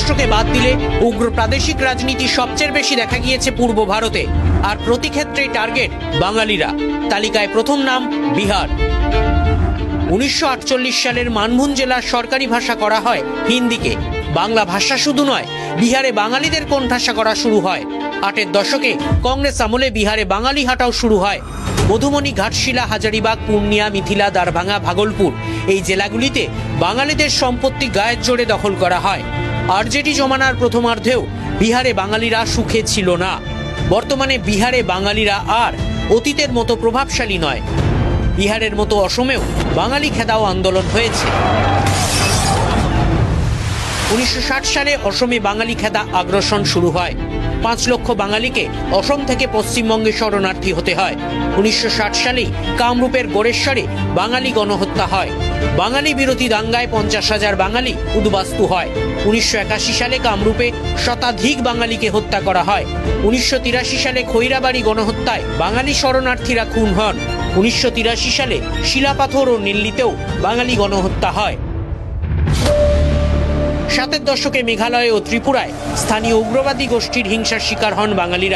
মহারাষ্ট্রকে বাদ দিলে উগ্র প্রাদেশিক রাজনীতি সবচেয়ে বেশি দেখা গিয়েছে পূর্ব ভারতে, আর প্রতি ক্ষেত্রেই টার্গেট বাঙালিরা। তালিকায় প্রথম নাম বিহার। 1948 সালের মানভূম জেলার সরকারি ভাষা করা হয় হিন্দিকে। বাংলা ভাষা শুধু নয়, বিহারে বাঙালিদের কোণঠাসা করা শুরু হয়। 8-এর দশকে কংগ্রেস আমলে বিহারে বাঙালি হাঁটাও শুরু হয়। মধুমনি, ঘাটশিলা, হাজারিবাগ, পূর্ণিয়া, মিথিলা, দারভাঙ্গা, ভাগলপুর এই জেলাগুলিতে বাঙালিদের সম্পত্তি গায়ের জোরে দখল করা হয়। আরজেডি জমানার প্রথমার্ধেও বিহারে বাঙালিরা সুখে ছিল না। বর্তমানে বিহারে বাঙালিরা আর অতীতের মতো প্রভাবশালী নয়। বিহারের মতো অসমেও বাঙালি খেদাও আন্দোলন হয়েছে। 1960 সালে অসমে বাঙালি খেদা আগ্রাসন শুরু হয়। 5 লক্ষ বাঙালিকে অসম থেকে পশ্চিমবঙ্গে শরণার্থী হতে হয়। 1960 সালেই কামরূপের গোড়েশ্বরে বাঙালি গণহত্যা হয়। বাঙালি বিরোধী দাঙ্গায় 50,000 বাঙালি উদ্বাস্তু হয়। 1981 সালে কামরূপে শতাধিক বাঙালিকে হত্যা করা হয়। 1983 সালে খৈরাবাড়ি গণহত্যায় বাঙালি শরণার্থীরা খুন হন। 1983 সালে শিলাপাথর ও নীললিতেও বাঙালি গণহত্যা হয়। 7-এর দশকে মেঘালয় ও ত্রিপুরায় স্থানীয় উগ্রবাদী গোষ্ঠীর হিংসার শিকার হন বাঙালিরা।